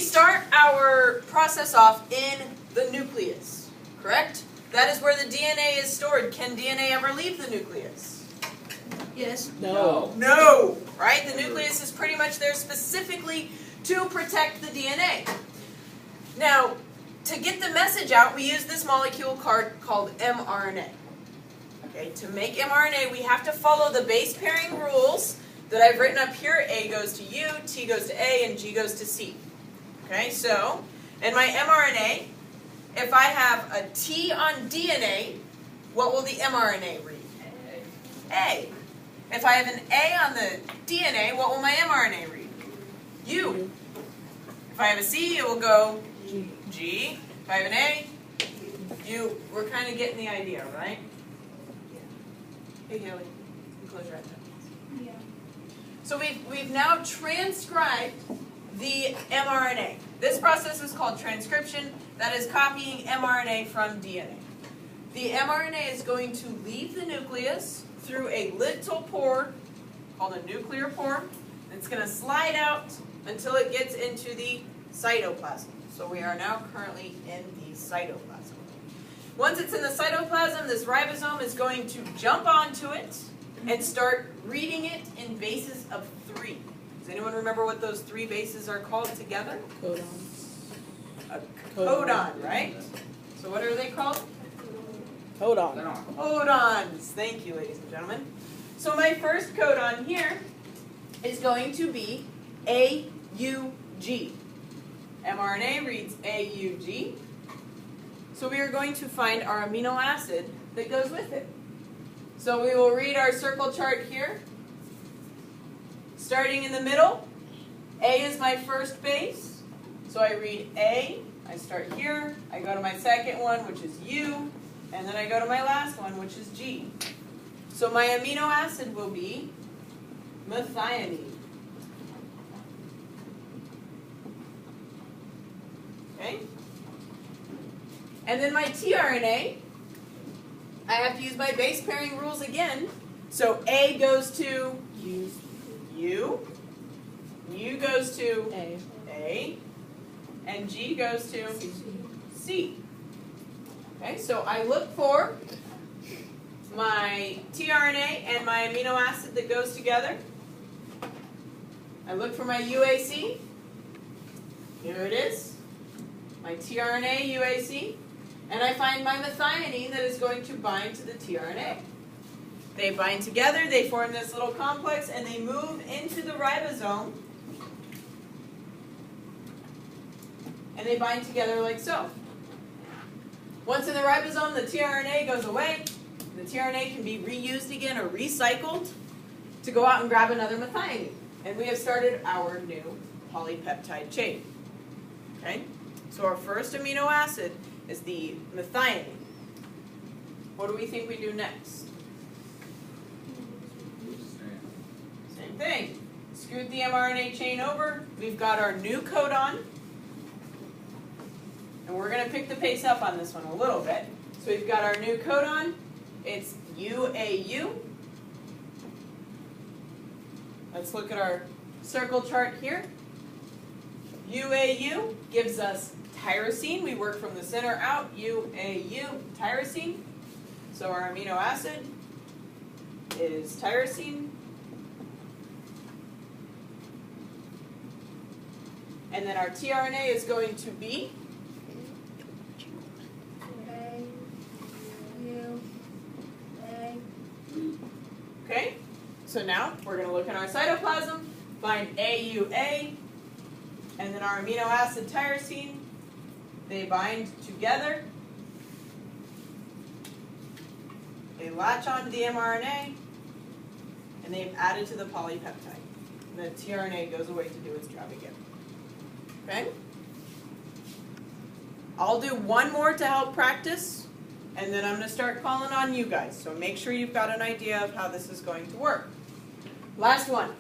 we start our process off in the nucleus, correct? That is where the DNA is stored. Can DNA ever leave the nucleus? Yes. No. No, right? The nucleus is pretty much there specifically to protect the DNA. Now, to get the message out, we use this molecule called mRNA. Okay, to make mRNA, we have to follow the base pairing rules that I've written up here. A goes to U, T goes to A, and G goes to C. Okay, so in my mRNA, if I have a T on DNA, what will the mRNA read? A. If I have an A on the DNA, what will my mRNA read? U. If I have a C, it will go G. If I have an A, U. We're kind of getting the idea, right? Hey, Haley, you close your eyes. Yeah. So we've now transcribed the mRNA. This process is called transcription. That is copying mRNA from DNA. The mRNA is going to leave the nucleus through a little pore called a nuclear pore. It's going to slide out until it gets into the cytoplasm. So we are now currently in the cytoplasm. Once it's in the cytoplasm, this ribosome is going to jump onto it and start reading it in bases of 3. Does anyone remember what those 3 bases are called together? Codons. A codon, right? So what are they called? Codon. Codons. Thank you, ladies and gentlemen. So my first codon here is going to be AUG. mRNA reads AUG. So we are going to find our amino acid that goes with it. So we will read our circle chart here. Starting in the middle, A is my first base. So I read A, I start here, I go to my second one, which is U, and then I go to my last one, which is G. So my amino acid will be methionine. Okay? And then my tRNA, I have to use my base pairing rules again. So A goes to U, U goes to A, and G goes to C. Okay, so I look for my tRNA and my amino acid that goes together. I look for my UAC. Here it is. My tRNA UAC. And I find my methionine that is going to bind to the tRNA. They bind together, they form this little complex, and they move into the ribosome. And they bind together like so. Once in the ribosome, the tRNA goes away. The tRNA can be reused again or recycled to go out and grab another methionine. And we have started our new polypeptide chain. Okay? So our first amino acid is the methionine. What do we think we do next? Same thing. Scoot the mRNA chain over. We've got our new codon. And we're going to pick the pace up on this one a little bit. So we've got our new codon. It's UAU. Let's look at our circle chart here. UAU gives us tyrosine. We work from the center out. UAU, tyrosine. So our amino acid is tyrosine. And then our tRNA is going to be okay? So now we're going to look in our cytoplasm, find AUA, and then our amino acid tyrosine. They bind together. They latch onto the mRNA, and they've added to the polypeptide. And the tRNA goes away to do its job again. Okay? I'll do one more to help practice, and then I'm going to start calling on you guys. So make sure you've got an idea of how this is going to work. Last one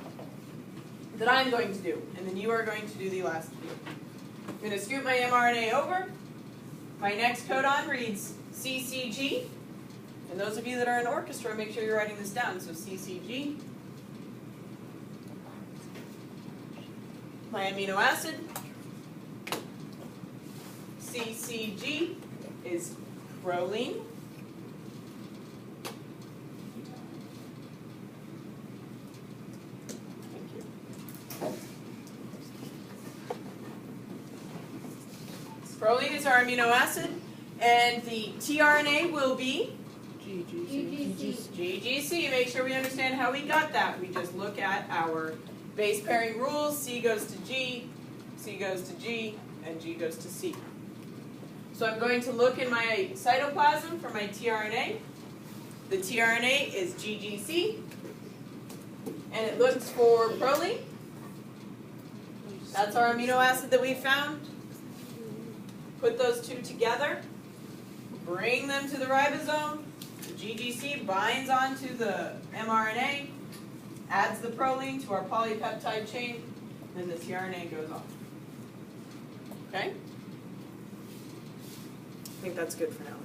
that I'm going to do, and then you are going to do the last few. I'm going to scoot my mRNA over. My next codon reads CCG. And those of you that are in orchestra, make sure you're writing this down. So CCG. My amino acid. CCG is proline. Thank you. Proline is our amino acid, and the tRNA will be GGC. Make sure we understand how we got that. We just look at our base pairing rules. C goes to G, C goes to G, and G goes to C. So I'm going to look in my cytoplasm for my tRNA. The tRNA is GGC, and it looks for proline. That's our amino acid that we found. Put those two together, bring them to the ribosome. The GGC binds onto the mRNA, adds the proline to our polypeptide chain, then the tRNA goes off. Okay? I think that's good for now.